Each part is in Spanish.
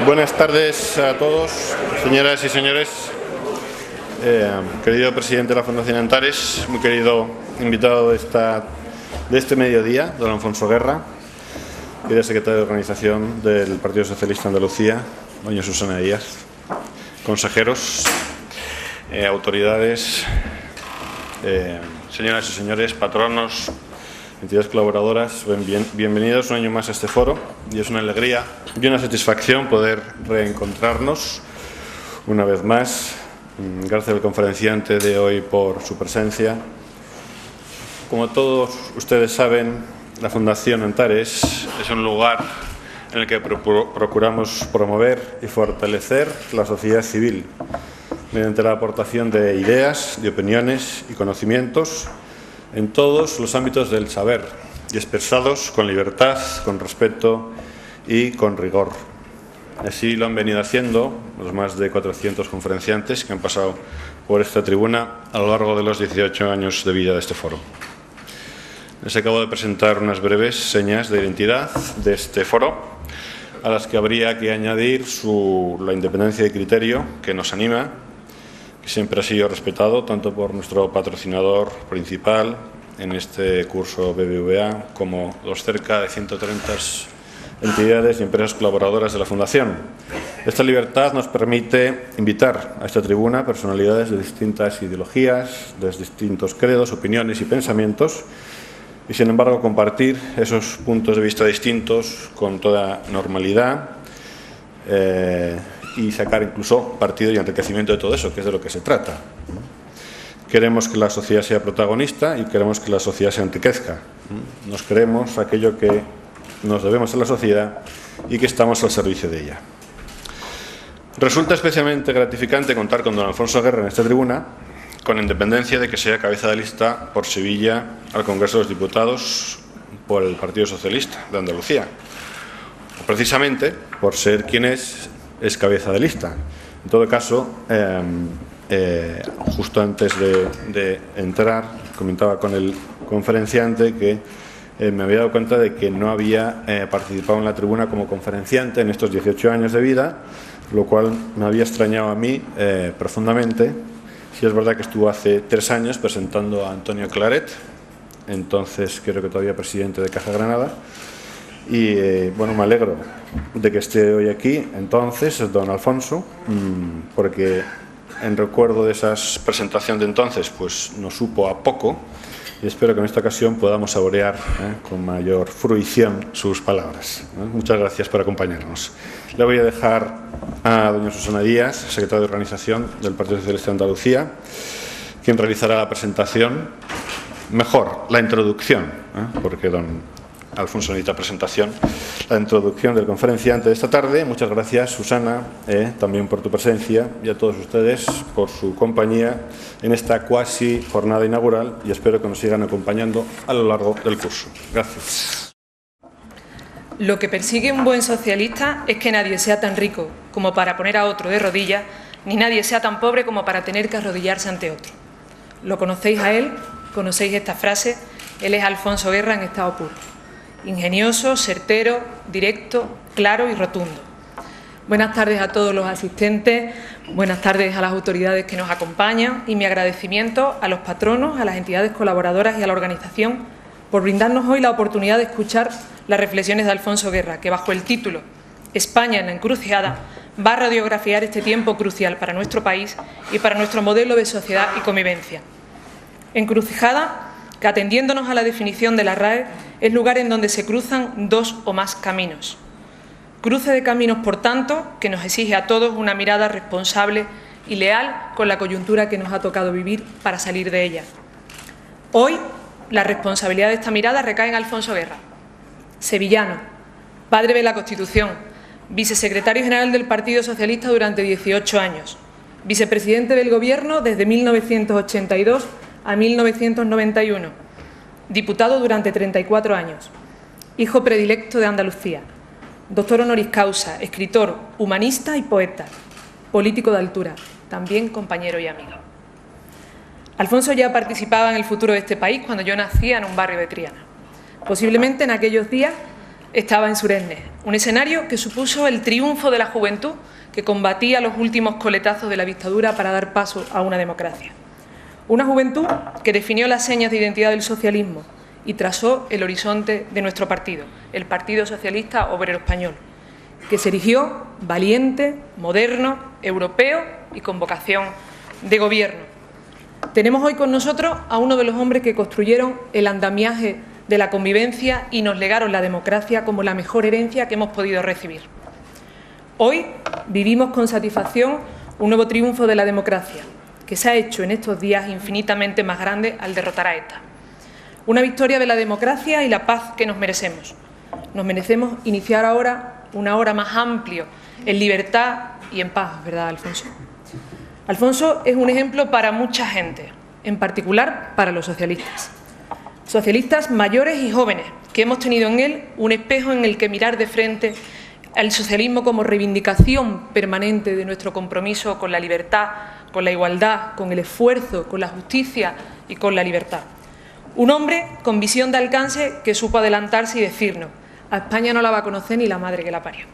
Buenas tardes a todos, señoras y señores. Querido presidente de la Fundación Antares, muy querido invitado de este mediodía, don Alfonso Guerra, querida secretaria de Organización del Partido Socialista de Andalucía, doña Susana Díaz, consejeros, autoridades, señoras y señores, patronos, entidades colaboradoras, bienvenidos un año más a este foro, y es una alegría y una satisfacción poder reencontrarnos una vez más. Gracias al conferenciante de hoy por su presencia. Como todos ustedes saben, la Fundación Antares es un lugar en el que procuramos promover y fortalecer la sociedad civil mediante la aportación de ideas, de opiniones y conocimientos en todos los ámbitos del saber y expresados con libertad, con respeto y con rigor. Así lo han venido haciendo los más de 400 conferenciantes que han pasado por esta tribuna a lo largo de los 18 años de vida de este foro. Les acabo de presentar unas breves señas de identidad de este foro, a las que habría que añadir la independencia de criterio que nos anima, que siempre ha sido respetado tanto por nuestro patrocinador principal en este curso BBVA como los cerca de 130 entidades y empresas colaboradoras de la Fundación. Esta libertad nos permite invitar a esta tribuna personalidades de distintas ideologías, de distintos credos, opiniones y pensamientos, y sin embargo compartir esos puntos de vista distintos con toda normalidad y sacar incluso partido y enriquecimiento de todo eso, que es de lo que se trata. Queremos que la sociedad sea protagonista y queremos que la sociedad se enriquezca. Nos creemos aquello que nos debemos a la sociedad y que estamos al servicio de ella. Resulta especialmente gratificante contar con don Alfonso Guerra en esta tribuna, con independencia de que sea cabeza de lista por Sevilla al Congreso de los Diputados por el Partido Socialista de Andalucía, precisamente por ser quien es cabeza de lista. En todo caso, justo antes de entrar, comentaba con el conferenciante que me había dado cuenta de que no había participado en la tribuna como conferenciante en estos 18 años de vida, lo cual me había extrañado a mí profundamente. Sí, es verdad que estuvo hace 3 años presentando a Antonio Claret, entonces creo que todavía presidente de Caja Granada, y bueno, me alegro de que esté hoy aquí, entonces, don Alfonso, porque en recuerdo de esa presentación de entonces, pues nos supo a poco, y espero que en esta ocasión podamos saborear con mayor fruición sus palabras. Muchas gracias por acompañarnos. Le voy a dejar a doña Susana Díaz, secretaria de Organización del Partido Socialista de Andalucía, quien realizará la presentación, mejor, la introducción, porque don Alfonso necesita presentación, la introducción del conferenciante de esta tarde. Muchas gracias, Susana, también por tu presencia, y a todos ustedes por su compañía en esta cuasi jornada inaugural, y espero que nos sigan acompañando a lo largo del curso. Gracias. Lo que persigue un buen socialista es que nadie sea tan rico como para poner a otro de rodillas, ni nadie sea tan pobre como para tener que arrodillarse ante otro. Lo conocéis a él, conocéis esta frase, él es Alfonso Guerra en estado puro. Ingenioso, certero, directo, claro y rotundo. Buenas tardes a todos los asistentes, buenas tardes a las autoridades que nos acompañan y mi agradecimiento a los patronos, a las entidades colaboradoras y a la organización por brindarnos hoy la oportunidad de escuchar las reflexiones de Alfonso Guerra, que bajo el título España en la encrucijada va a radiografiar este tiempo crucial para nuestro país y para nuestro modelo de sociedad y convivencia. Encrucijada que, atendiéndonos a la definición de la RAE, es lugar en donde se cruzan 2 o más caminos. Cruce de caminos, por tanto, que nos exige a todos una mirada responsable y leal con la coyuntura que nos ha tocado vivir para salir de ella. Hoy, la responsabilidad de esta mirada recae en Alfonso Guerra, sevillano, padre de la Constitución, vicesecretario general del Partido Socialista durante 18 años, vicepresidente del Gobierno desde 1982 a 1991, diputado durante 34 años, hijo predilecto de Andalucía, doctor honoris causa, escritor, humanista y poeta, político de altura, también compañero y amigo. Alfonso ya participaba en el futuro de este país cuando yo nacía en un barrio de Triana. Posiblemente en aquellos días estaba en Suresnes, un escenario que supuso el triunfo de la juventud que combatía los últimos coletazos de la dictadura para dar paso a una democracia. Una juventud que definió las señas de identidad del socialismo y trazó el horizonte de nuestro partido, el Partido Socialista Obrero Español, que se erigió valiente, moderno, europeo y con vocación de gobierno. Tenemos hoy con nosotros a uno de los hombres que construyeron el andamiaje de la convivencia y nos legaron la democracia como la mejor herencia que hemos podido recibir. Hoy vivimos con satisfacción un nuevo triunfo de la democracia, que se ha hecho en estos días infinitamente más grande al derrotar a ETA. Una victoria de la democracia y la paz que nos merecemos. Nos merecemos iniciar ahora una hora más amplio, en libertad y en paz, ¿verdad, Alfonso? Alfonso es un ejemplo para mucha gente, en particular para los socialistas. Socialistas mayores y jóvenes, que hemos tenido en él un espejo en el que mirar de frente al socialismo como reivindicación permanente de nuestro compromiso con la libertad, con la igualdad, con el esfuerzo, con la justicia y con la libertad. Un hombre con visión de alcance que supo adelantarse y decirnos: a España no la va a conocer ni la madre que la parió.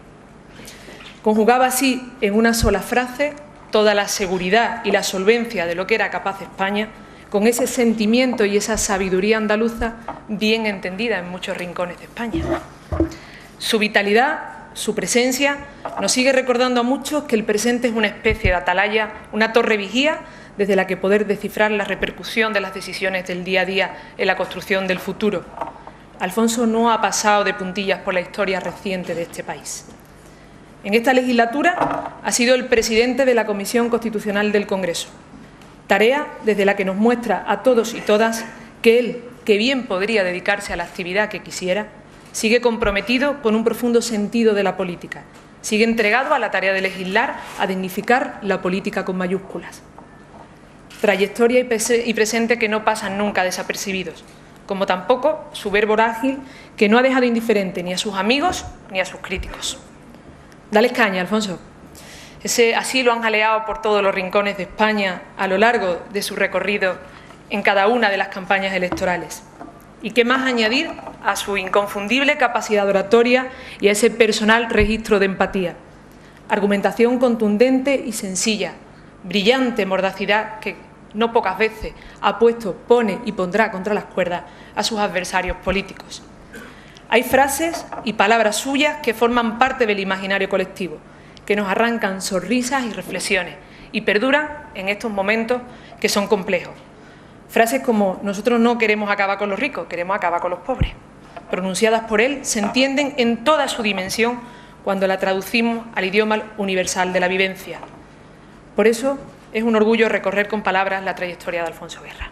Conjugaba así en una sola frase toda la seguridad y la solvencia de lo que era capaz España, con ese sentimiento y esa sabiduría andaluza bien entendida en muchos rincones de España. Su vitalidad, su presencia, nos sigue recordando a muchos que el presente es una especie de atalaya, una torre vigía desde la que poder descifrar la repercusión de las decisiones del día a día en la construcción del futuro. Alfonso no ha pasado de puntillas por la historia reciente de este país. En esta legislatura ha sido el presidente de la Comisión Constitucional del Congreso, tarea desde la que nos muestra a todos y todas que él, que bien podría dedicarse a la actividad que quisiera, sigue comprometido con un profundo sentido de la política, sigue entregado a la tarea de legislar, a dignificar la política con mayúsculas. Trayectoria y presente que no pasan nunca desapercibidos, como tampoco su verbo ágil que no ha dejado indiferente ni a sus amigos ni a sus críticos. Dales caña, Alfonso. Así lo han jaleado por todos los rincones de España a lo largo de su recorrido en cada una de las campañas electorales. ¿Y qué más añadir a su inconfundible capacidad oratoria y a ese personal registro de empatía? Argumentación contundente y sencilla, brillante mordacidad que no pocas veces ha puesto, pone y pondrá contra las cuerdas a sus adversarios políticos. Hay frases y palabras suyas que forman parte del imaginario colectivo, que nos arrancan sonrisas y reflexiones y perduran en estos momentos que son complejos. Frases como: nosotros no queremos acabar con los ricos, queremos acabar con los pobres, pronunciadas por él, se entienden en toda su dimensión cuando la traducimos al idioma universal de la vivencia. Por eso es un orgullo recorrer con palabras la trayectoria de Alfonso Guerra,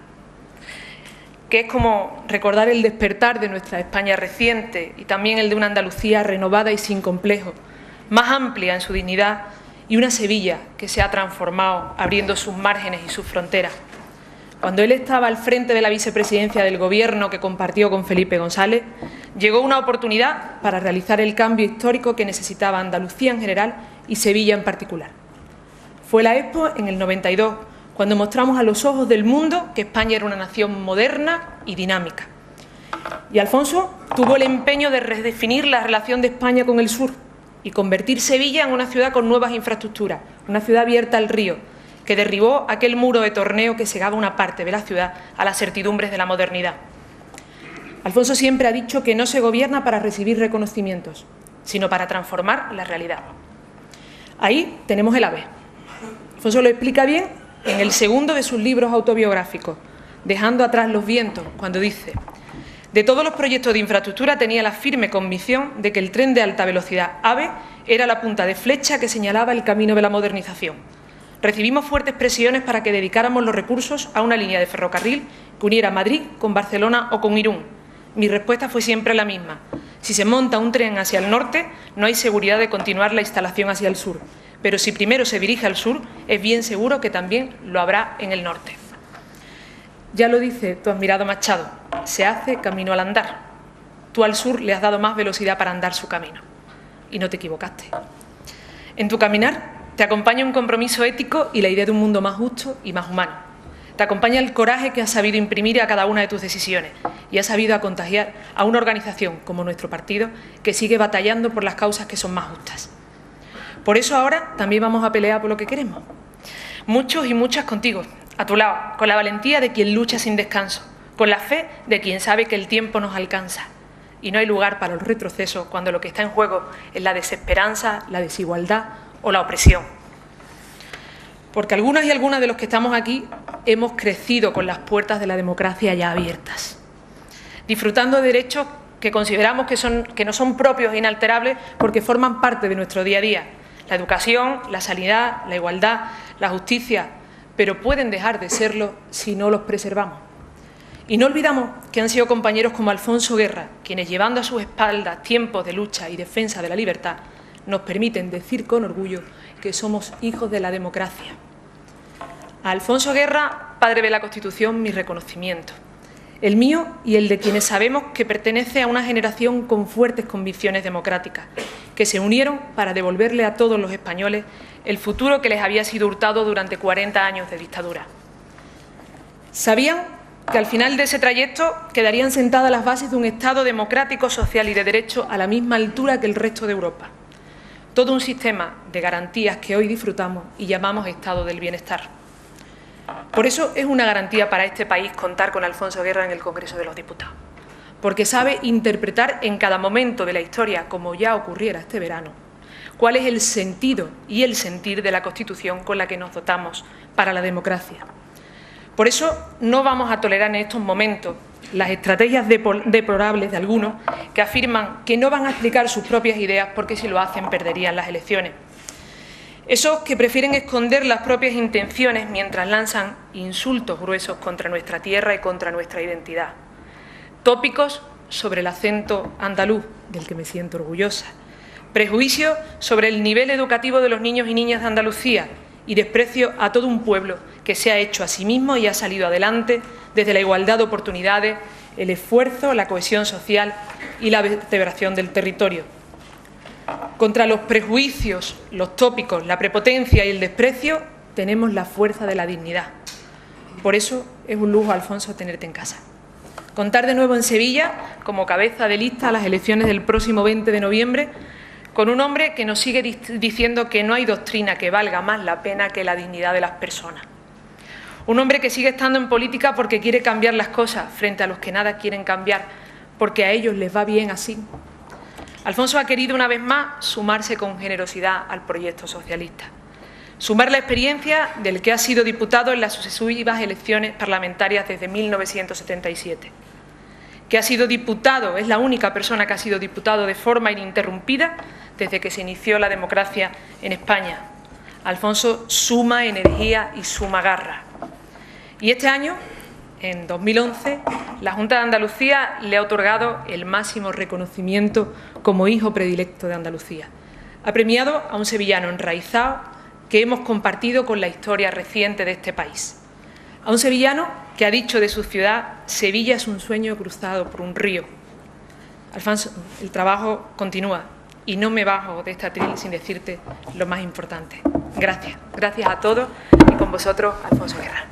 que es como recordar el despertar de nuestra España reciente y también el de una Andalucía renovada y sin complejos, más amplia en su dignidad, y una Sevilla que se ha transformado abriendo sus márgenes y sus fronteras. Cuando él estaba al frente de la vicepresidencia del Gobierno que compartió con Felipe González, llegó una oportunidad para realizar el cambio histórico que necesitaba Andalucía en general y Sevilla en particular. Fue la Expo en el 92, cuando mostramos a los ojos del mundo que España era una nación moderna y dinámica. Y Alfonso tuvo el empeño de redefinir la relación de España con el sur y convertir Sevilla en una ciudad con nuevas infraestructuras, una ciudad abierta al río, que derribó aquel muro de torneo que cegaba una parte de la ciudad a las certidumbres de la modernidad. Alfonso siempre ha dicho que no se gobierna para recibir reconocimientos, sino para transformar la realidad. Ahí tenemos el AVE. Alfonso lo explica bien en el segundo de sus libros autobiográficos, Dejando atrás los vientos, cuando dice: de todos los proyectos de infraestructura tenía la firme convicción de que el tren de alta velocidad AVE era la punta de flecha que señalaba el camino de la modernización. Recibimos fuertes presiones para que dedicáramos los recursos a una línea de ferrocarril que uniera Madrid con Barcelona o con Irún. Mi respuesta fue siempre la misma: si se monta un tren hacia el norte, no hay seguridad de continuar la instalación hacia el sur, pero si primero se dirige al sur, es bien seguro que también lo habrá en el norte. Ya lo dice tu admirado Machado: se hace camino al andar. Tú al sur le has dado más velocidad para andar su camino. Y no te equivocaste. En tu caminar te acompaña un compromiso ético y la idea de un mundo más justo y más humano. Te acompaña el coraje que has sabido imprimir a cada una de tus decisiones y has sabido contagiar a una organización como nuestro partido que sigue batallando por las causas que son más justas. Por eso ahora también vamos a pelear por lo que queremos. Muchos y muchas contigo, a tu lado, con la valentía de quien lucha sin descanso, con la fe de quien sabe que el tiempo nos alcanza. Y no hay lugar para los retrocesos cuando lo que está en juego es la desesperanza, la desigualdad o la opresión. Porque algunas y algunas de los que estamos aquí hemos crecido con las puertas de la democracia ya abiertas, disfrutando de derechos que consideramos que no son propios e inalterables porque forman parte de nuestro día a día. La educación, la sanidad, la igualdad, la justicia, pero pueden dejar de serlo si no los preservamos. Y no olvidamos que han sido compañeros como Alfonso Guerra, quienes llevando a sus espaldas tiempos de lucha y defensa de la libertad, nos permiten decir con orgullo que somos hijos de la democracia. A Alfonso Guerra, padre de la Constitución, mi reconocimiento. El mío y el de quienes sabemos que pertenece a una generación con fuertes convicciones democráticas, que se unieron para devolverle a todos los españoles el futuro que les había sido hurtado durante 40 años de dictadura. Sabían que al final de ese trayecto quedarían sentadas las bases de un Estado democrático, social y de derecho a la misma altura que el resto de Europa. Todo un sistema de garantías que hoy disfrutamos y llamamos Estado del Bienestar. Por eso es una garantía para este país contar con Alfonso Guerra en el Congreso de los Diputados, porque sabe interpretar en cada momento de la historia, como ya ocurriera este verano, cuál es el sentido y el sentir de la Constitución con la que nos dotamos para la democracia. Por eso no vamos a tolerar en estos momentos las estrategias deplorables de algunos que afirman que no van a explicar sus propias ideas porque si lo hacen perderían las elecciones. Esos que prefieren esconder las propias intenciones mientras lanzan insultos gruesos contra nuestra tierra y contra nuestra identidad. Tópicos sobre el acento andaluz, del que me siento orgullosa. Prejuicios sobre el nivel educativo de los niños y niñas de Andalucía y desprecio a todo un pueblo que se ha hecho a sí mismo y ha salido adelante desde la igualdad de oportunidades, el esfuerzo, la cohesión social y la vertebración del territorio. Contra los prejuicios, los tópicos, la prepotencia y el desprecio tenemos la fuerza de la dignidad. Por eso es un lujo, Alfonso, tenerte en casa. Contar de nuevo en Sevilla como cabeza de lista a las elecciones del próximo 20 de noviembre con un hombre que nos sigue diciendo que no hay doctrina que valga más la pena que la dignidad de las personas. Un hombre que sigue estando en política porque quiere cambiar las cosas frente a los que nada quieren cambiar, porque a ellos les va bien así. Alfonso ha querido una vez más sumarse con generosidad al proyecto socialista. Sumar la experiencia del que ha sido diputado en las sucesivas elecciones parlamentarias desde 1977. Que ha sido diputado, es la única persona que ha sido diputado de forma ininterrumpida desde que se inició la democracia en España. Alfonso suma energía y suma garra. Y este año, en 2011, la Junta de Andalucía le ha otorgado el máximo reconocimiento como hijo predilecto de Andalucía. Ha premiado a un sevillano enraizado que hemos compartido con la historia reciente de este país. A un sevillano que ha dicho de su ciudad: Sevilla es un sueño cruzado por un río. Alfonso, el trabajo continúa y no me bajo de este atril sin decirte lo más importante. Gracias. Gracias a todos y con vosotros, Alfonso Guerra.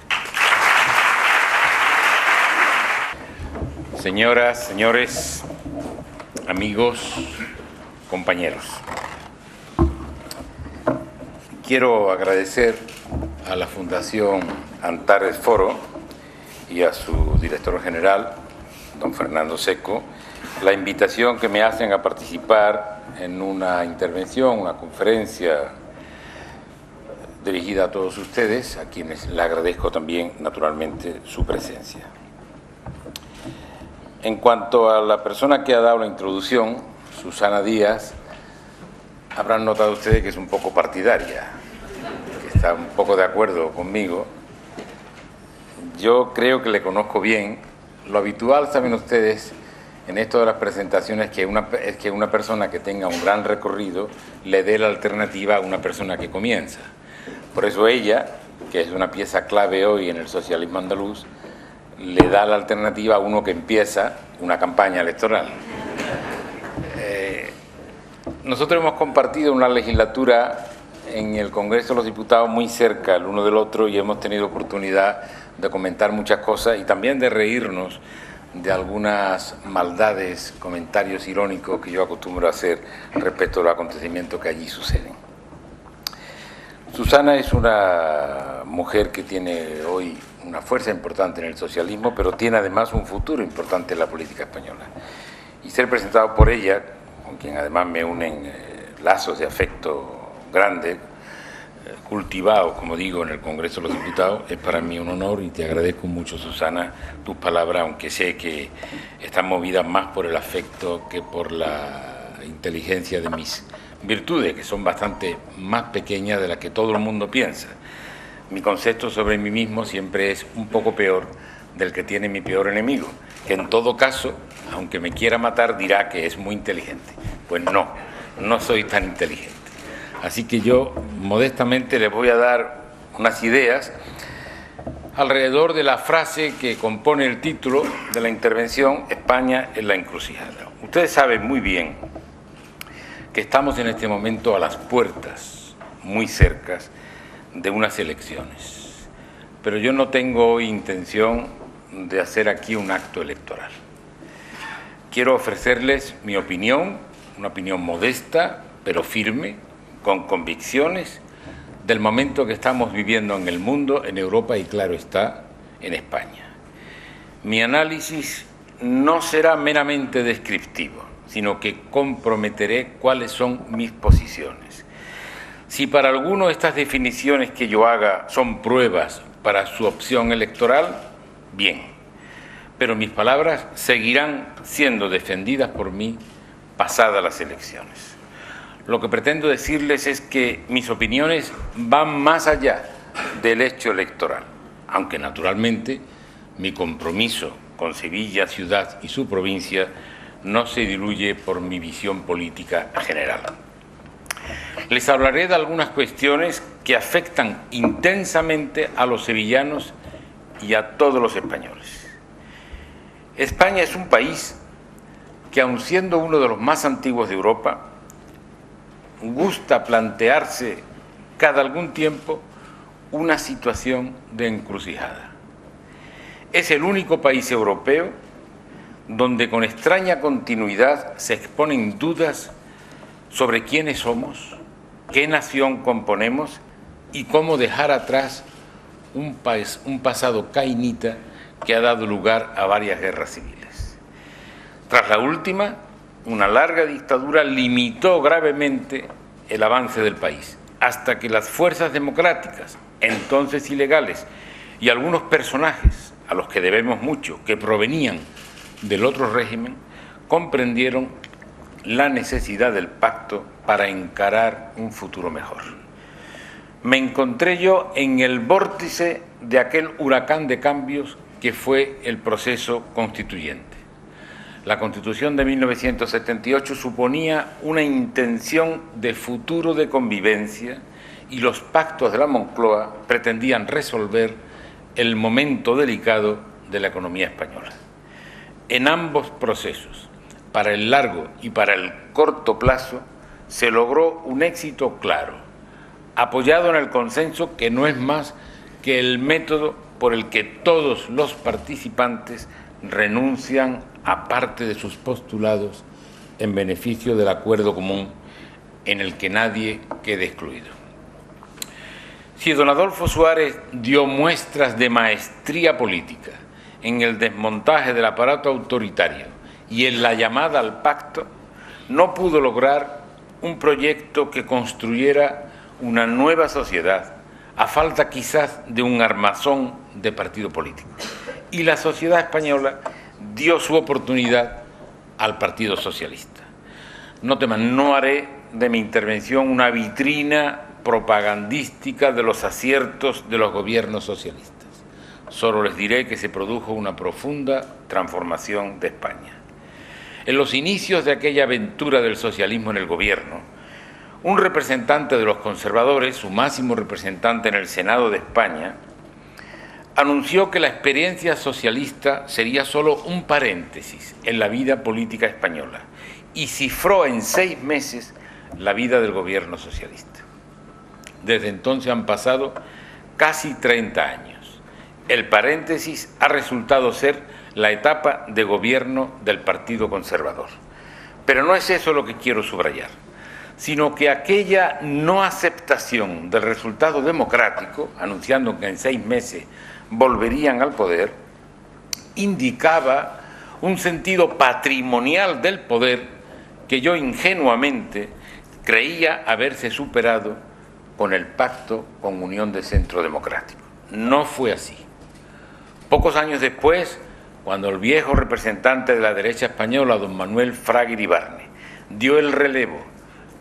Señoras, señores, amigos, compañeros, quiero agradecer a la Fundación Antares Foro y a su director general, don Fernando Seco, la invitación que me hacen a participar en una intervención, una conferencia dirigida a todos ustedes, a quienes le agradezco también, naturalmente, su presencia. En cuanto a la persona que ha dado la introducción, Susana Díaz, habrán notado ustedes que es un poco partidaria, que está un poco de acuerdo conmigo. Yo creo que le conozco bien. Lo habitual, saben ustedes, en esto de las presentaciones es que una persona que tenga un gran recorrido le dé la alternativa a una persona que comienza. Por eso ella, que es una pieza clave hoy en el socialismo andaluz, le da la alternativa a uno que empieza una campaña electoral. Nosotros hemos compartido una legislatura en el Congreso de los Diputados muy cerca el uno del otro y hemos tenido oportunidad de comentar muchas cosas y también de reírnos de algunas maldades, comentarios irónicos que yo acostumbro a hacer respecto a los acontecimientos que allí suceden. Susana es una mujer que tiene hoy una fuerza importante en el socialismo, pero tiene además un futuro importante en la política española. Y ser presentado por ella, con quien además me unen lazos de afecto grandes, cultivados, como digo, en el Congreso de los Diputados, es para mí un honor y te agradezco mucho, Susana, tus palabras, aunque sé que están movidas más por el afecto que por la inteligencia de mis virtudes, que son bastante más pequeñas de las que todo el mundo piensa. Mi concepto sobre mí mismo siempre es un poco peor del que tiene mi peor enemigo, que en todo caso, aunque me quiera matar, dirá que es muy inteligente. Pues no soy tan inteligente. Así que yo, modestamente, les voy a dar unas ideas alrededor de la frase que compone el título de la intervención, España en la encrucijada. Ustedes saben muy bien que estamos en este momento a las puertas, muy cercas, de unas elecciones. Pero yo no tengo hoy intención de hacer aquí un acto electoral. Quiero ofrecerles mi opinión, una opinión modesta, pero firme, con convicciones, del momento que estamos viviendo en el mundo, en Europa y, claro está, en España. Mi análisis no será meramente descriptivo, sino que comprometeré cuáles son mis posiciones. Si para alguno estas definiciones que yo haga son pruebas para su opción electoral, bien, pero mis palabras seguirán siendo defendidas por mí pasadas las elecciones. Lo que pretendo decirles es que mis opiniones van más allá del hecho electoral, aunque naturalmente mi compromiso con Sevilla, ciudad y su provincia no se diluye por mi visión política general. Les hablaré de algunas cuestiones que afectan intensamente a los sevillanos y a todos los españoles. España es un país que, aun siendo uno de los más antiguos de Europa, gusta plantearse cada algún tiempo una situación de encrucijada. Es el único país europeo donde con extraña continuidad se exponen dudas sobre quiénes somos, qué nación componemos y cómo dejar atrás un pasado cainita que ha dado lugar a varias guerras civiles. Tras la última, una larga dictadura limitó gravemente el avance del país, hasta que las fuerzas democráticas, entonces ilegales, y algunos personajes a los que debemos mucho, que provenían del otro régimen, comprendieron la necesidad del pacto para encarar un futuro mejor. Me encontré yo en el vórtice de aquel huracán de cambios que fue el proceso constituyente. La Constitución de 1978 suponía una intención de futuro de convivencia y los pactos de la Moncloa pretendían resolver el momento delicado de la economía española. En ambos procesos, para el largo y para el corto plazo, se logró un éxito claro, apoyado en el consenso que no es más que el método por el que todos los participantes renuncian a parte de sus postulados en beneficio del acuerdo común en el que nadie quede excluido. Si don Adolfo Suárez dio muestras de maestría política en el desmontaje del aparato autoritario y en la llamada al pacto, no pudo lograr un proyecto que construyera una nueva sociedad, a falta quizás de un armazón de partido político. Y la sociedad española dio su oportunidad al Partido Socialista. No teman, no haré de mi intervención una vitrina propagandística de los aciertos de los gobiernos socialistas. Solo les diré que se produjo una profunda transformación de España. En los inicios de aquella aventura del socialismo en el gobierno, un representante de los conservadores, su máximo representante en el Senado de España, anunció que la experiencia socialista sería solo un paréntesis en la vida política española y cifró en 6 meses la vida del gobierno socialista. Desde entonces han pasado casi 30 años. el paréntesis ha resultado ser la etapa de gobierno del Partido Conservador. Pero no es eso lo que quiero subrayar, sino que aquella no aceptación del resultado democrático, anunciando que en 6 meses volverían al poder, indicaba un sentido patrimonial del poder que yo ingenuamente creía haberse superado con el pacto con Unión de Centro Democrático. No fue así. Pocos años después, cuando el viejo representante de la derecha española, don Manuel Fraga Iribarne, dio el relevo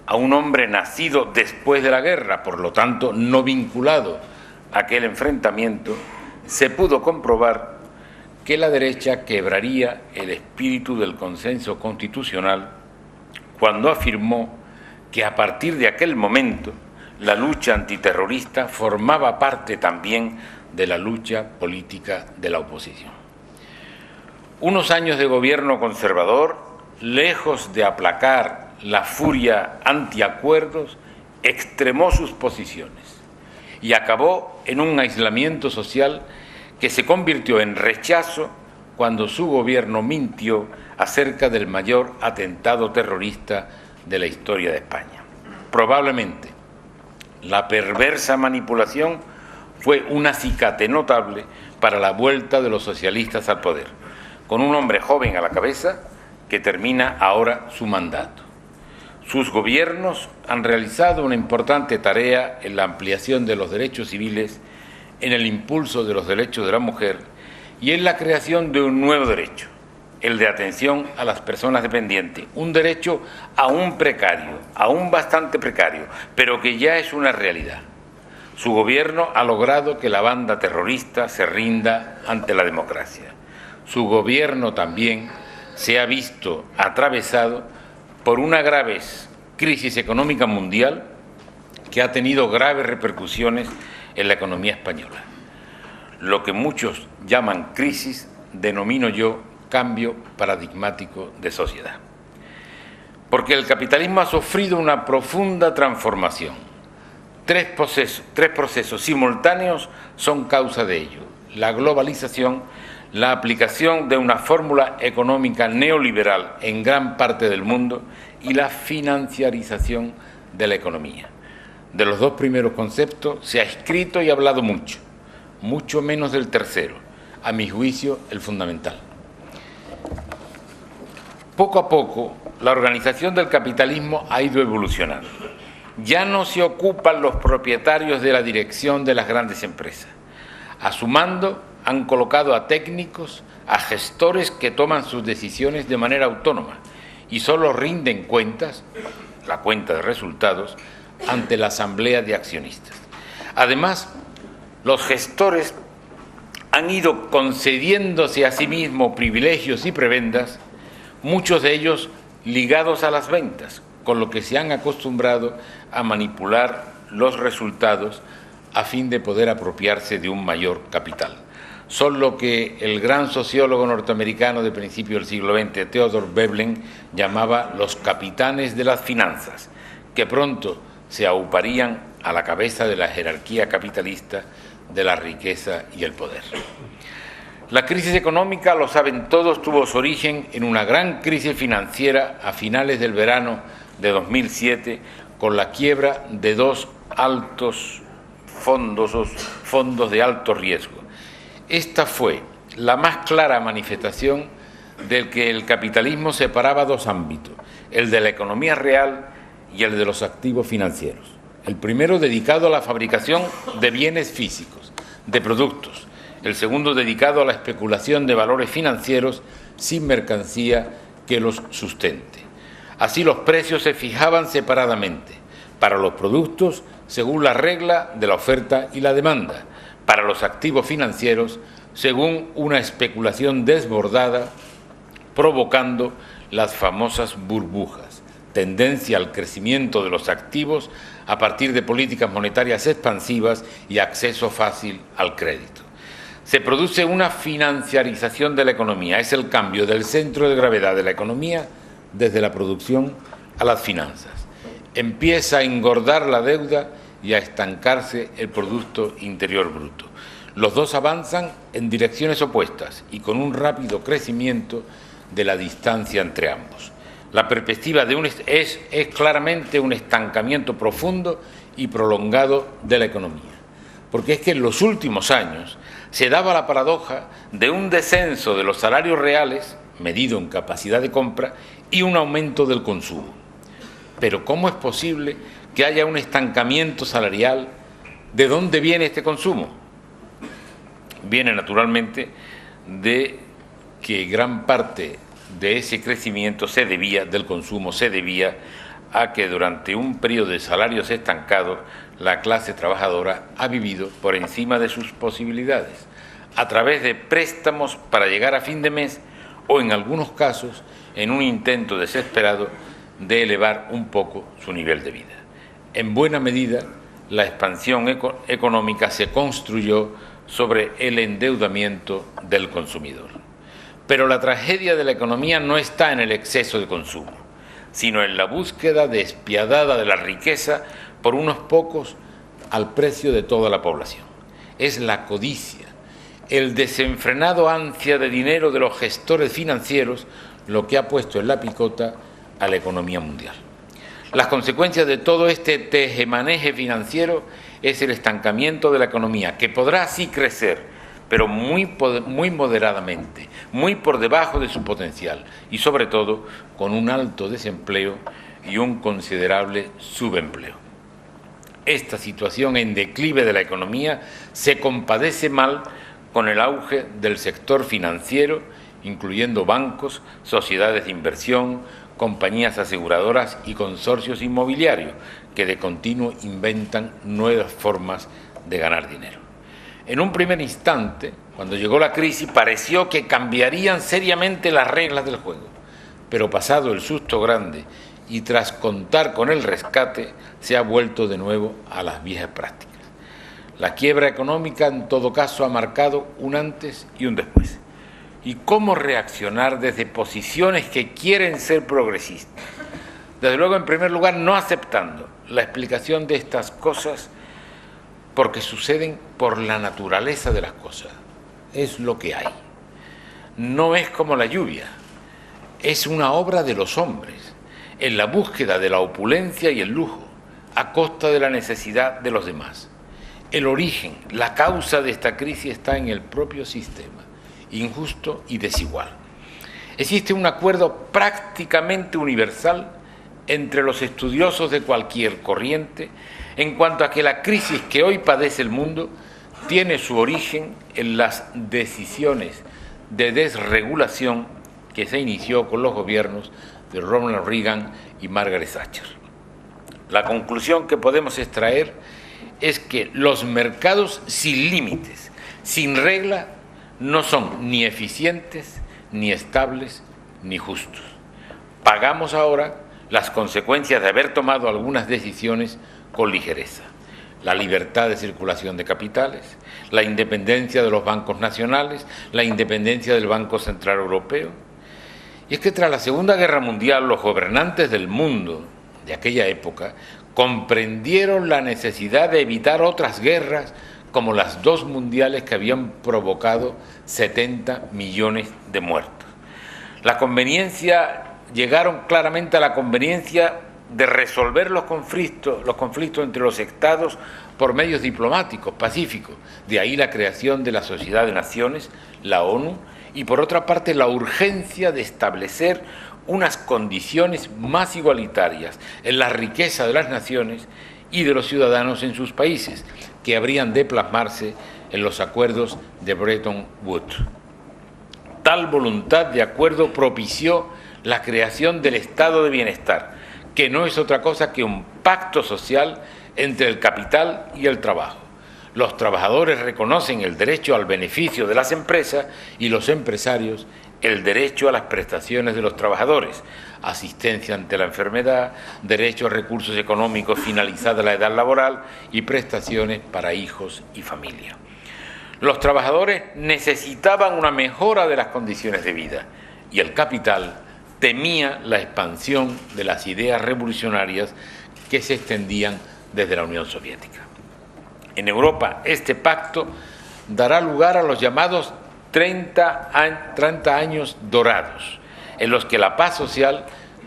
a un hombre nacido después de la guerra, por lo tanto no vinculado a aquel enfrentamiento, se pudo comprobar que la derecha quebraría el espíritu del consenso constitucional cuando afirmó que a partir de aquel momento la lucha antiterrorista formaba parte también de la lucha política de la oposición. Unos años de gobierno conservador, lejos de aplacar la furia antiacuerdos, extremó sus posiciones y acabó en un aislamiento social que se convirtió en rechazo cuando su gobierno mintió acerca del mayor atentado terrorista de la historia de España. Probablemente la perversa manipulación fue un acicate notable para la vuelta de los socialistas al poder, con un hombre joven a la cabeza que termina ahora su mandato. Sus gobiernos han realizado una importante tarea en la ampliación de los derechos civiles, en el impulso de los derechos de la mujer y en la creación de un nuevo derecho, el de atención a las personas dependientes, un derecho aún precario, aún bastante precario, pero que ya es una realidad. Su gobierno ha logrado que la banda terrorista se rinda ante la democracia. Su gobierno también se ha visto atravesado por una grave crisis económica mundial que ha tenido graves repercusiones en la economía española. Lo que muchos llaman crisis, denomino yo cambio paradigmático de sociedad. Porque el capitalismo ha sufrido una profunda transformación. Tres procesos simultáneos son causa de ello: la globalización, la aplicación de una fórmula económica neoliberal en gran parte del mundo y la financiarización de la economía. De los dos primeros conceptos se ha escrito y hablado mucho menos del tercero, a mi juicio el fundamental. Poco a poco, la organización del capitalismo ha ido evolucionando. Ya no se ocupan los propietarios de la dirección de las grandes empresas. A su mando han colocado a técnicos, a gestores que toman sus decisiones de manera autónoma y solo rinden cuentas, la cuenta de resultados, ante la asamblea de accionistas. Además, los gestores han ido concediéndose a sí mismos privilegios y prebendas, muchos de ellos ligados a las ventas, con lo que se han acostumbrado a manipular los resultados a fin de poder apropiarse de un mayor capital. Son lo que el gran sociólogo norteamericano de principios del siglo XX, Theodore Veblen, llamaba los capitanes de las finanzas, que pronto se auparían a la cabeza de la jerarquía capitalista de la riqueza y el poder. La crisis económica, lo saben todos, tuvo su origen en una gran crisis financiera a finales del verano de 2007, con la quiebra de dos altos fondos de alto riesgo. Esta fue la más clara manifestación del que el capitalismo separaba dos ámbitos, el de la economía real y el de los activos financieros. El primero dedicado a la fabricación de bienes físicos, de productos. El segundo dedicado a la especulación de valores financieros sin mercancía que los sustente. Así los precios se fijaban separadamente. Para los productos, según la regla de la oferta y la demanda. Para los activos financieros, según una especulación desbordada, provocando las famosas burbujas, tendencia al crecimiento de los activos a partir de políticas monetarias expansivas y acceso fácil al crédito. Se produce una financiarización de la economía, es el cambio del centro de gravedad de la economía desde la producción a las finanzas. Empieza a engordar la deuda y a estancarse el Producto Interior Bruto. Los dos avanzan en direcciones opuestas y con un rápido crecimiento de la distancia entre ambos. La perspectiva es claramente un estancamiento profundo y prolongado de la economía, porque es que en los últimos años se daba la paradoja de un descenso de los salarios reales, medido en capacidad de compra, y un aumento del consumo. Pero ¿cómo es posible que haya un estancamiento salarial? ¿De dónde viene este consumo? Viene naturalmente de que gran parte de ese crecimiento del consumo se debía a que durante un periodo de salarios estancados la clase trabajadora ha vivido por encima de sus posibilidades, a través de préstamos para llegar a fin de mes o en algunos casos en un intento desesperado de elevar un poco su nivel de vida. En buena medida, la expansión económica se construyó sobre el endeudamiento del consumidor. Pero la tragedia de la economía no está en el exceso de consumo, sino en la búsqueda despiadada de la riqueza por unos pocos al precio de toda la población. Es la codicia, el desenfrenado ansia de dinero de los gestores financieros lo que ha puesto en la picota a la economía mundial. Las consecuencias de todo este tejemaneje financiero es el estancamiento de la economía, que podrá sí crecer, pero muy moderadamente, muy por debajo de su potencial y sobre todo con un alto desempleo y un considerable subempleo. Esta situación en declive de la economía se compadece mal con el auge del sector financiero, incluyendo bancos, sociedades de inversión, compañías aseguradoras y consorcios inmobiliarios, que de continuo inventan nuevas formas de ganar dinero. En un primer instante, cuando llegó la crisis, pareció que cambiarían seriamente las reglas del juego, pero pasado el susto grande y tras contar con el rescate, se ha vuelto de nuevo a las viejas prácticas. La quiebra económica, en todo caso, ha marcado un antes y un después. ¿Y cómo reaccionar desde posiciones que quieren ser progresistas? Desde luego, en primer lugar, no aceptando la explicación de estas cosas porque suceden por la naturaleza de las cosas. Es lo que hay. No es como la lluvia, es una obra de los hombres, en la búsqueda de la opulencia y el lujo, a costa de la necesidad de los demás. El origen, la causa de esta crisis está en el propio sistema, injusto y desigual. Existe un acuerdo prácticamente universal entre los estudiosos de cualquier corriente en cuanto a que la crisis que hoy padece el mundo tiene su origen en las decisiones de desregulación que se inició con los gobiernos de Ronald Reagan y Margaret Thatcher. La conclusión que podemos extraer es que los mercados sin límites, sin regla, no son ni eficientes, ni estables, ni justos. Pagamos ahora las consecuencias de haber tomado algunas decisiones con ligereza. La libertad de circulación de capitales, la independencia de los bancos nacionales, la independencia del Banco Central Europeo. Y es que tras la Segunda Guerra Mundial, los gobernantes del mundo de aquella época comprendieron la necesidad de evitar otras guerras como las dos mundiales que habían provocado 70 millones de muertos. Llegaron claramente a la conveniencia de resolver los conflictos entre los estados por medios diplomáticos, pacíficos. De ahí la creación de la Sociedad de Naciones, la ONU, y por otra parte la urgencia de establecer unas condiciones más igualitarias en la riqueza de las naciones y de los ciudadanos en sus países, que habrían de plasmarse en los acuerdos de Bretton Woods. Tal voluntad de acuerdo propició la creación del estado de bienestar, que no es otra cosa que un pacto social entre el capital y el trabajo. Los trabajadores reconocen el derecho al beneficio de las empresas y los empresarios el derecho a las prestaciones de los trabajadores, asistencia ante la enfermedad, derecho a recursos económicos finalizada la edad laboral y prestaciones para hijos y familia. Los trabajadores necesitaban una mejora de las condiciones de vida y el capital temía la expansión de las ideas revolucionarias que se extendían desde la Unión Soviética. En Europa, este pacto dará lugar a los llamados 30 años dorados, en los que la paz social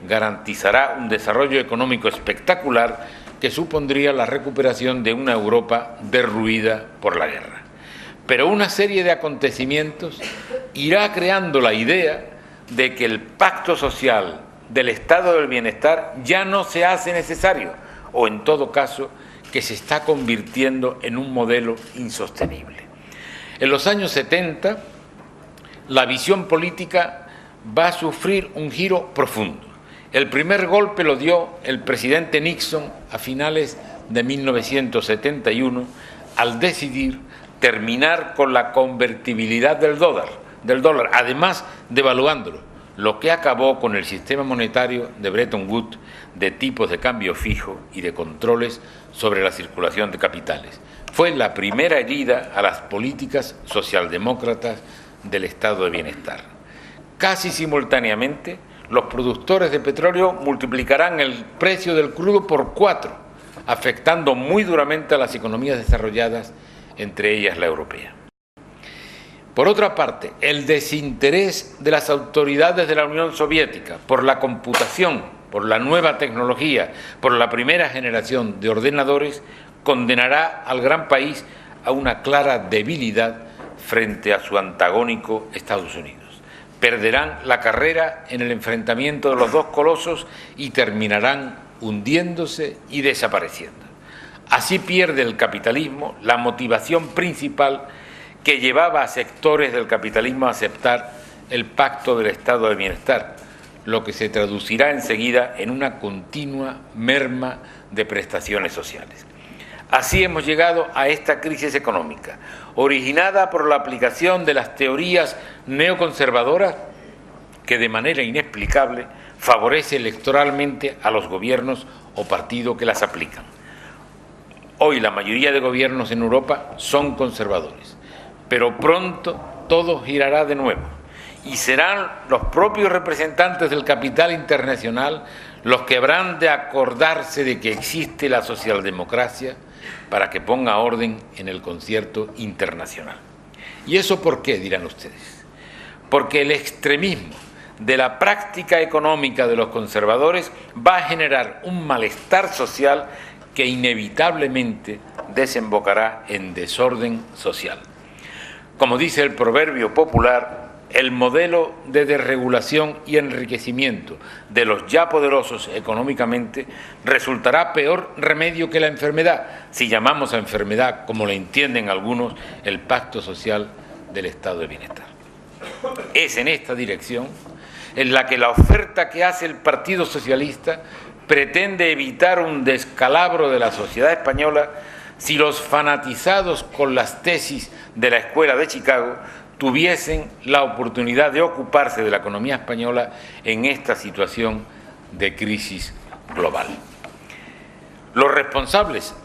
garantizará un desarrollo económico espectacular que supondría la recuperación de una Europa derruida por la guerra. Pero una serie de acontecimientos irá creando la idea de que el pacto social del estado del bienestar ya no se hace necesario, o en todo caso, que se está convirtiendo en un modelo insostenible. En los años 70, la visión política va a sufrir un giro profundo. El primer golpe lo dio el presidente Nixon a finales de 1971 al decidir terminar con la convertibilidad del dólar, además devaluándolo, lo que acabó con el sistema monetario de Bretton Woods de tipos de cambio fijo y de controles sobre la circulación de capitales. Fue la primera herida a las políticas socialdemócratas del estado de bienestar. Casi simultáneamente, los productores de petróleo multiplicarán el precio del crudo por 4, afectando muy duramente a las economías desarrolladas, entre ellas la europea. Por otra parte, el desinterés de las autoridades de la Unión Soviética por la computación, por la nueva tecnología, por la primera generación de ordenadores, condenará al gran país a una clara debilidad frente a su antagónico Estados Unidos. Perderán la carrera en el enfrentamiento de los dos colosos y terminarán hundiéndose y desapareciendo. Así pierde el capitalismo la motivación principal que llevaba a sectores del capitalismo a aceptar el pacto del estado de bienestar, lo que se traducirá enseguida en una continua merma de prestaciones sociales. Así hemos llegado a esta crisis económica, originada por la aplicación de las teorías neoconservadoras que de manera inexplicable favorece electoralmente a los gobiernos o partidos que las aplican. Hoy la mayoría de gobiernos en Europa son conservadores, pero pronto todo girará de nuevo y serán los propios representantes del capital internacional los que habrán de acordarse de que existe la socialdemocracia para que ponga orden en el concierto internacional. ¿Y eso por qué?, dirán ustedes. Porque el extremismo de la práctica económica de los conservadores va a generar un malestar social que inevitablemente desembocará en desorden social. Como dice el proverbio popular, el modelo de desregulación y enriquecimiento de los ya poderosos económicamente resultará peor remedio que la enfermedad, si llamamos a enfermedad, como la entienden algunos, el pacto social del estado de bienestar. Es en esta dirección en la que la oferta que hace el Partido Socialista pretende evitar un descalabro de la sociedad española si los fanatizados con las tesis de la Escuela de Chicago tuviesen la oportunidad de ocuparse de la economía española en esta situación de crisis global. Los responsables,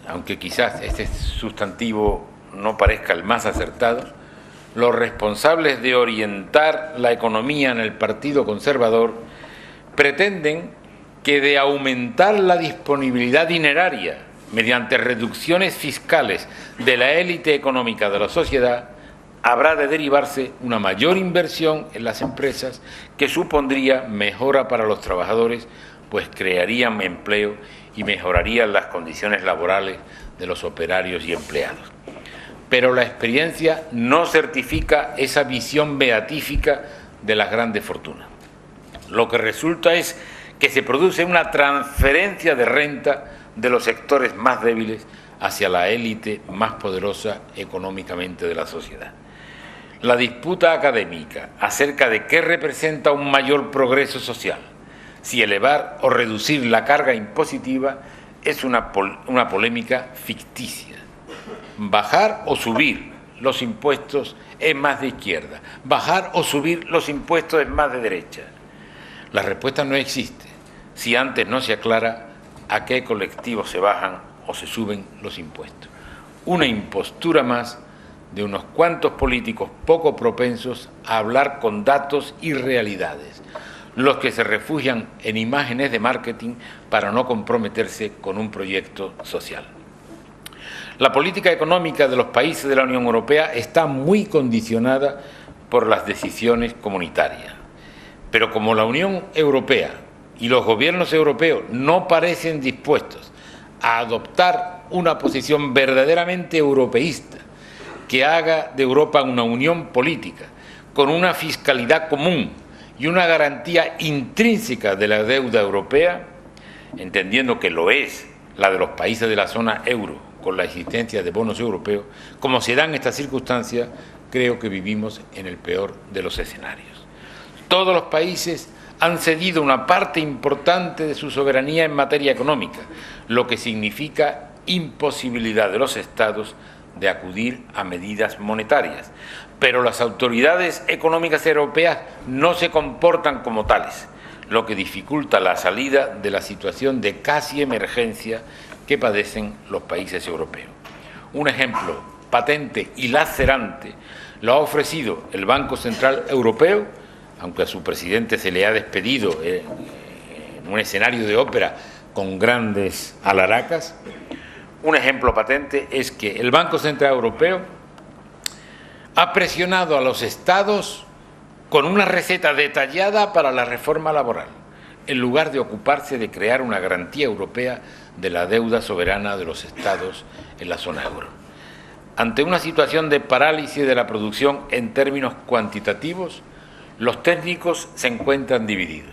aunque quizás este sustantivo no parezca el más acertado, los responsables de orientar la economía en el Partido Conservador pretenden que de aumentar la disponibilidad dineraria mediante reducciones fiscales de la élite económica de la sociedad, habrá de derivarse una mayor inversión en las empresas que supondría mejora para los trabajadores, pues crearían empleo y mejorarían las condiciones laborales de los operarios y empleados. Pero la experiencia no certifica esa visión beatífica de las grandes fortunas. Lo que resulta es que se produce una transferencia de renta de los sectores más débiles hacia la élite más poderosa económicamente de la sociedad. La disputa académica acerca de qué representa un mayor progreso social, si elevar o reducir la carga impositiva, es una polémica ficticia. Bajar o subir los impuestos es más de izquierda, bajar o subir los impuestos es más de derecha. La respuesta no existe si antes no se aclara a qué colectivos se bajan o se suben los impuestos. Una impostura más de unos cuantos políticos poco propensos a hablar con datos y realidades, los que se refugian en imágenes de marketing para no comprometerse con un proyecto social. La política económica de los países de la Unión Europea está muy condicionada por las decisiones comunitarias. Pero como la Unión Europea y los gobiernos europeos no parecen dispuestos a adoptar una posición verdaderamente europeísta que haga de Europa una unión política, con una fiscalidad común y una garantía intrínseca de la deuda europea, entendiendo que lo es la de los países de la zona euro, con la existencia de bonos europeos, como se dan estas circunstancias, creo que vivimos en el peor de los escenarios. Todos los países han cedido una parte importante de su soberanía en materia económica, lo que significa imposibilidad de los Estados de acudir a medidas monetarias. Pero las autoridades económicas europeas no se comportan como tales, lo que dificulta la salida de la situación de casi emergencia que padecen los países europeos. Un ejemplo patente y lacerante lo ha ofrecido el Banco Central Europeo, aunque a su presidente se le ha despedido en un escenario de ópera con grandes alaracas. Un ejemplo patente es que el Banco Central Europeo ha presionado a los Estados con una receta detallada para la reforma laboral, en lugar de ocuparse de crear una garantía europea de la deuda soberana de los Estados en la zona euro. Ante una situación de parálisis de la producción en términos cuantitativos, los técnicos se encuentran divididos.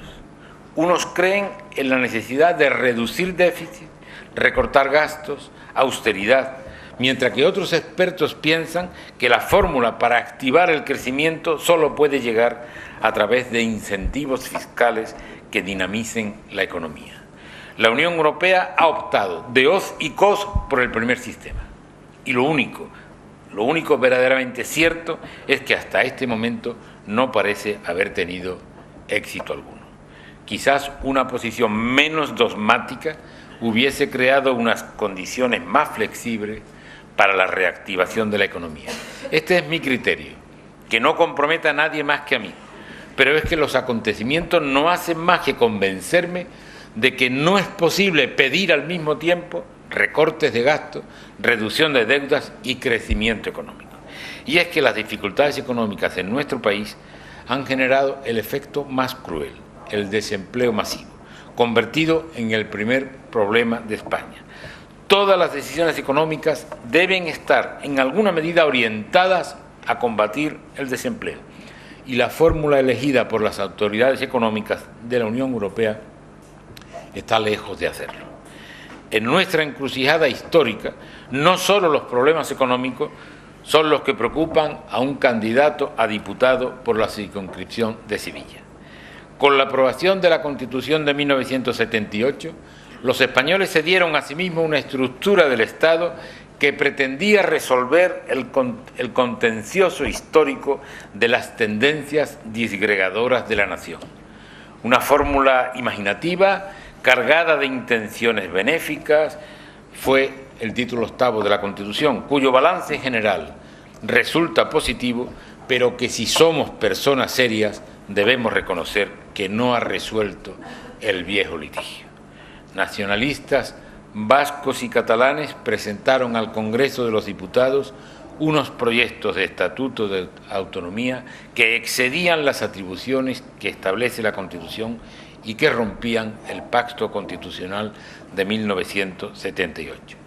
Unos creen en la necesidad de reducir déficit, recortar gastos, austeridad, mientras que otros expertos piensan que la fórmula para activar el crecimiento solo puede llegar a través de incentivos fiscales que dinamicen la economía. La Unión Europea ha optado de hoz y coz por el primer sistema. Y lo único verdaderamente cierto es que hasta este momento no parece haber tenido éxito alguno. Quizás una posición menos dogmática hubiese creado unas condiciones más flexibles para la reactivación de la economía. Este es mi criterio, que no compromete a nadie más que a mí, pero es que los acontecimientos no hacen más que convencerme de que no es posible pedir al mismo tiempo recortes de gastos, reducción de deudas y crecimiento económico. Y es que las dificultades económicas en nuestro país han generado el efecto más cruel, el desempleo masivo, convertido en el primer problema de España. Todas las decisiones económicas deben estar en alguna medida orientadas a combatir el desempleo. Y la fórmula elegida por las autoridades económicas de la Unión Europea está lejos de hacerlo. En nuestra encrucijada histórica, no solo los problemas económicos son los que preocupan a un candidato a diputado por la circunscripción de Sevilla. Con la aprobación de la Constitución de 1978, los españoles se dieron a sí mismos una estructura del Estado que pretendía resolver el contencioso histórico de las tendencias disgregadoras de la nación. Una fórmula imaginativa, cargada de intenciones benéficas, fue el título 8º de la Constitución, cuyo balance general resulta positivo, pero que si somos personas serias debemos reconocer que no ha resuelto el viejo litigio. Nacionalistas vascos y catalanes presentaron al Congreso de los Diputados unos proyectos de estatuto de autonomía que excedían las atribuciones que establece la Constitución y que rompían el pacto constitucional de 1978.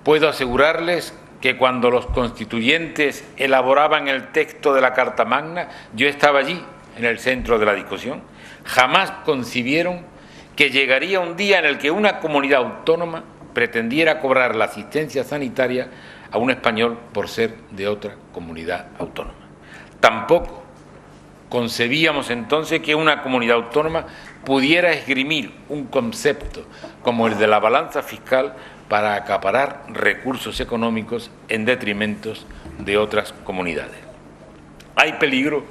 Puedo asegurarles que cuando los constituyentes elaboraban el texto de la Carta Magna, yo estaba allí, en el centro de la discusión. Jamás concibieron que llegaría un día en el que una comunidad autónoma pretendiera cobrar la asistencia sanitaria a un español por ser de otra comunidad autónoma. Tampoco concebíamos entonces que una comunidad autónoma pudiera esgrimir un concepto como el de la balanza fiscal para acaparar recursos económicos en detrimento de otras comunidades. Hay peligro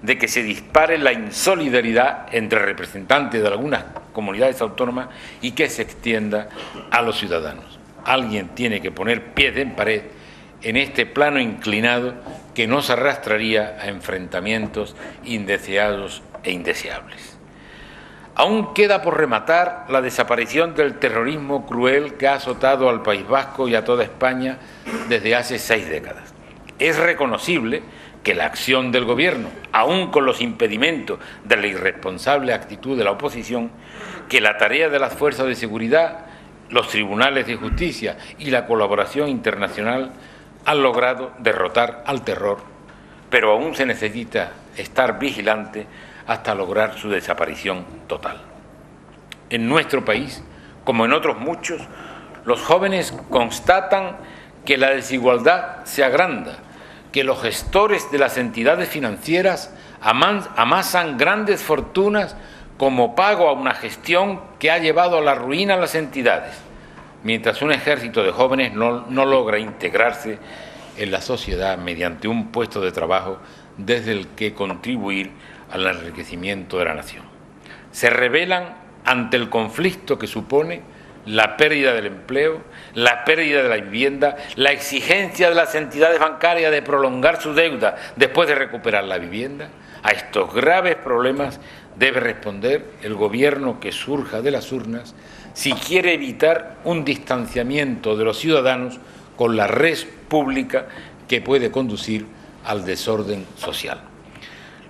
de que se dispare la insolidaridad entre representantes de algunas comunidades autónomas y que se extienda a los ciudadanos. Alguien tiene que poner pies en pared en este plano inclinado que nos arrastraría a enfrentamientos indeseados e indeseables. Aún queda por rematar la desaparición del terrorismo cruel que ha azotado al País Vasco y a toda España desde hace 6 décadas. Es reconocible que la acción del Gobierno, aún con los impedimentos de la irresponsable actitud de la oposición, que la tarea de las fuerzas de seguridad, los tribunales de justicia y la colaboración internacional han logrado derrotar al terror, pero aún se necesita estar vigilante hasta lograr su desaparición total. En nuestro país, como en otros muchos, los jóvenes constatan que la desigualdad se agranda, que los gestores de las entidades financieras amasan grandes fortunas como pago a una gestión que ha llevado a la ruina a las entidades, mientras un ejército de jóvenes no logra integrarse en la sociedad mediante un puesto de trabajo desde el que contribuir al enriquecimiento de la nación. Se rebelan ante el conflicto que supone la pérdida del empleo, la pérdida de la vivienda, la exigencia de las entidades bancarias de prolongar su deuda después de recuperar la vivienda. A estos graves problemas debe responder el Gobierno que surja de las urnas si quiere evitar un distanciamiento de los ciudadanos con la red pública que puede conducir al desorden social.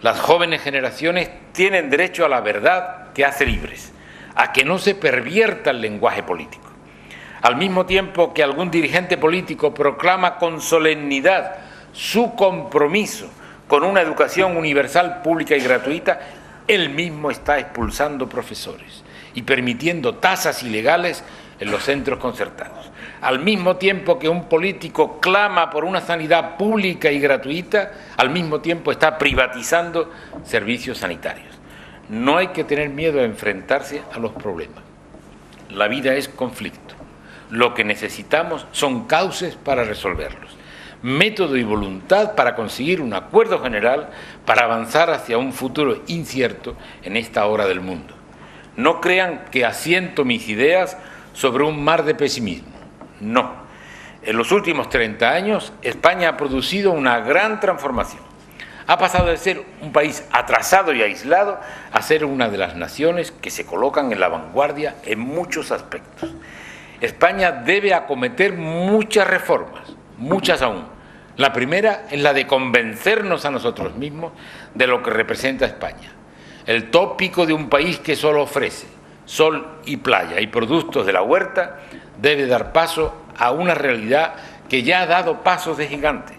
Las jóvenes generaciones tienen derecho a la verdad que hace libres, a que no se pervierta el lenguaje político. Al mismo tiempo que algún dirigente político proclama con solemnidad su compromiso con una educación universal, pública y gratuita, él mismo está expulsando profesores y permitiendo tasas ilegales en los centros concertados. Al mismo tiempo que un político clama por una sanidad pública y gratuita, al mismo tiempo está privatizando servicios sanitarios. No hay que tener miedo a enfrentarse a los problemas. La vida es conflicto. Lo que necesitamos son cauces para resolverlos, método y voluntad para conseguir un acuerdo general para avanzar hacia un futuro incierto en esta hora del mundo. No crean que asiento mis ideas sobre un mar de pesimismo. No. En los últimos 30 años, España ha producido una gran transformación. Ha pasado de ser un país atrasado y aislado a ser una de las naciones que se colocan en la vanguardia en muchos aspectos. España debe acometer muchas reformas, muchas aún. La primera es la de convencernos a nosotros mismos de lo que representa España. El tópico de un país que solo ofrece sol y playa y productos de la huerta debe dar paso a una realidad que ya ha dado pasos de gigante.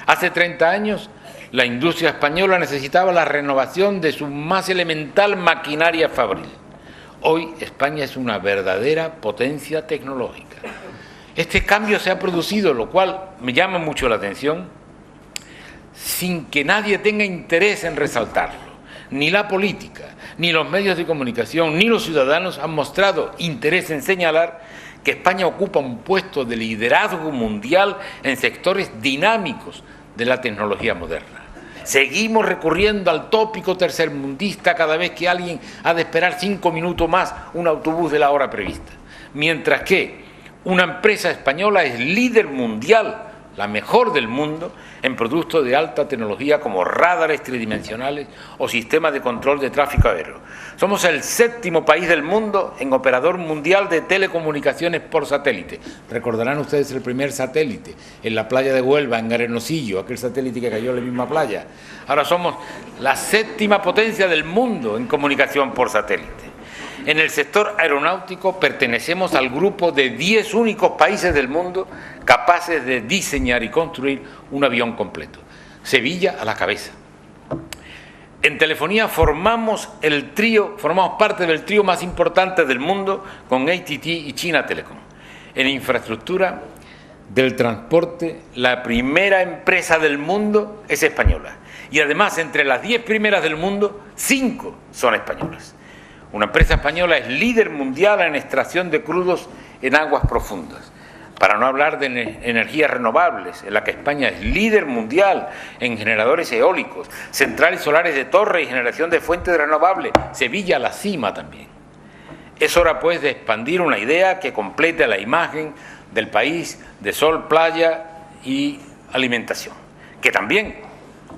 Hace 30 años, la industria española necesitaba la renovación de su más elemental maquinaria fabril. Hoy España es una verdadera potencia tecnológica. Este cambio se ha producido, lo cual me llama mucho la atención, sin que nadie tenga interés en resaltarlo. Ni la política, ni los medios de comunicación, ni los ciudadanos han mostrado interés en señalar que España ocupa un puesto de liderazgo mundial en sectores dinámicos de la tecnología moderna. Seguimos recurriendo al tópico tercermundista cada vez que alguien ha de esperar 5 minutos más un autobús de la hora prevista. Mientras que una empresa española es líder mundial, la mejor del mundo, en productos de alta tecnología como radares tridimensionales o sistemas de control de tráfico aéreo. Somos el 7º país del mundo en operador mundial de telecomunicaciones por satélite. Recordarán ustedes el primer satélite en la playa de Huelva, en Arenosillo, aquel satélite que cayó en la misma playa. Ahora somos la 7ª potencia del mundo en comunicación por satélite. En el sector aeronáutico pertenecemos al grupo de 10 únicos países del mundo capaces de diseñar y construir un avión completo. Sevilla a la cabeza. En telefonía formamos parte del trío más importante del mundo con AT&T y China Telecom. En infraestructura del transporte, la primera empresa del mundo es española. Y además, entre las 10 primeras del mundo, 5 son españolas. Una empresa española es líder mundial en extracción de crudos en aguas profundas. Para no hablar de energías renovables, en la que España es líder mundial en generadores eólicos, centrales solares de torre y generación de fuentes renovables. Sevilla a la cima también. Es hora, pues, de expandir una idea que complete la imagen del país de sol, playa y alimentación. Que también,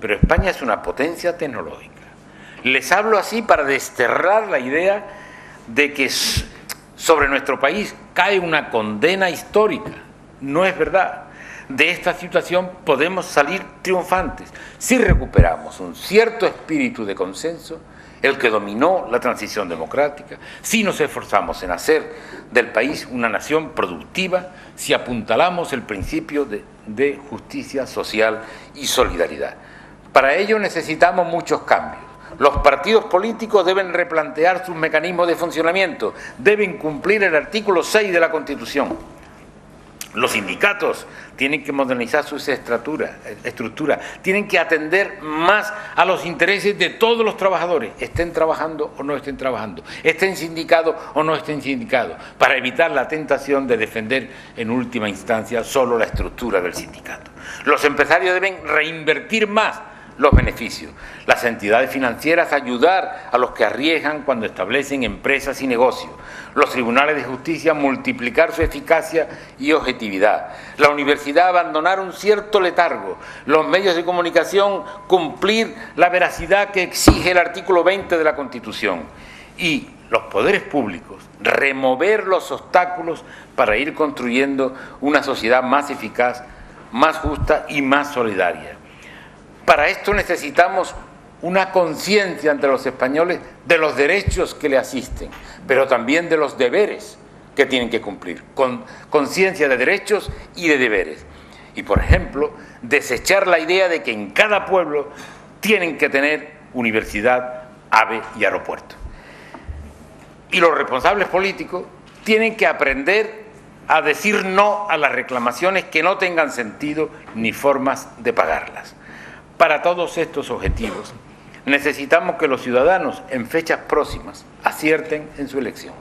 pero España es una potencia tecnológica. Les hablo así para desterrar la idea de que sobre nuestro país cae una condena histórica. No es verdad. De esta situación podemos salir triunfantes si recuperamos un cierto espíritu de consenso, el que dominó la transición democrática, si nos esforzamos en hacer del país una nación productiva, si apuntalamos el principio de justicia social y solidaridad. Para ello necesitamos muchos cambios. Los partidos políticos deben replantear sus mecanismos de funcionamiento, deben cumplir el artículo 6 de la Constitución. Los sindicatos tienen que modernizar su estructura, tienen que atender más a los intereses de todos los trabajadores, estén trabajando o no estén trabajando, estén sindicados o no estén sindicados, para evitar la tentación de defender en última instancia solo la estructura del sindicato. Los empresarios deben reinvertir más los beneficios, las entidades financieras ayudar a los que arriesgan cuando establecen empresas y negocios, los tribunales de justicia multiplicar su eficacia y objetividad, la universidad abandonar un cierto letargo, los medios de comunicación cumplir la veracidad que exige el artículo 20 de la Constitución y los poderes públicos remover los obstáculos para ir construyendo una sociedad más eficaz, más justa y más solidaria. Para esto necesitamos una conciencia entre los españoles de los derechos que le asisten, pero también de los deberes que tienen que cumplir, con conciencia de derechos y de deberes. Y, por ejemplo, desechar la idea de que en cada pueblo tienen que tener universidad, AVE y aeropuerto. Y los responsables políticos tienen que aprender a decir no a las reclamaciones que no tengan sentido ni formas de pagarlas. Para todos estos objetivos, necesitamos que los ciudadanos en fechas próximas acierten en su elección.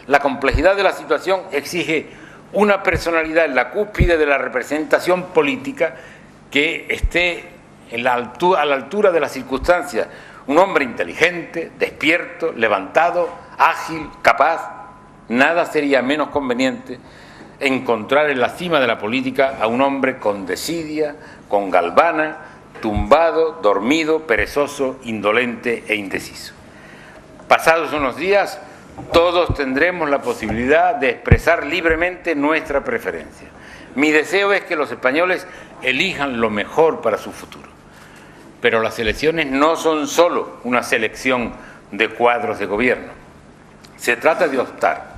La complejidad de la situación exige una personalidad en la cúspide de la representación política que esté a la altura de las circunstancias. Un hombre inteligente, despierto, levantado, ágil, capaz. Nada sería menos conveniente encontrar en la cima de la política a un hombre con desidia, con galvana, tumbado, dormido, perezoso, indolente e indeciso. Pasados unos días, todos tendremos la posibilidad de expresar libremente nuestra preferencia. Mi deseo es que los españoles elijan lo mejor para su futuro. Pero las elecciones no son solo una selección de cuadros de gobierno. Se trata de optar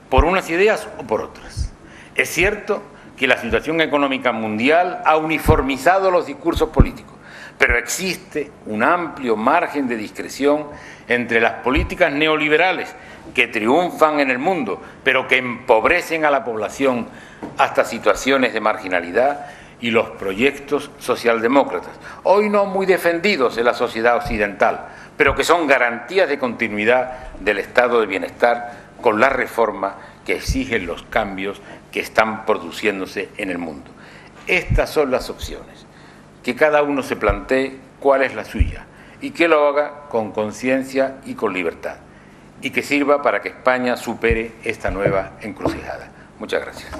por unas ideas o por otras. Es cierto que la situación económica mundial ha uniformizado los discursos políticos, pero existe un amplio margen de discreción entre las políticas neoliberales que triunfan en el mundo, pero que empobrecen a la población hasta situaciones de marginalidad, y los proyectos socialdemócratas, hoy no muy defendidos en la sociedad occidental, pero que son garantías de continuidad del estado de bienestar con la reforma que exigen los cambios que están produciéndose en el mundo. Estas son las opciones. Que cada uno se plantee cuál es la suya y que lo haga con conciencia y con libertad, y que sirva para que España supere esta nueva encrucijada. Muchas gracias.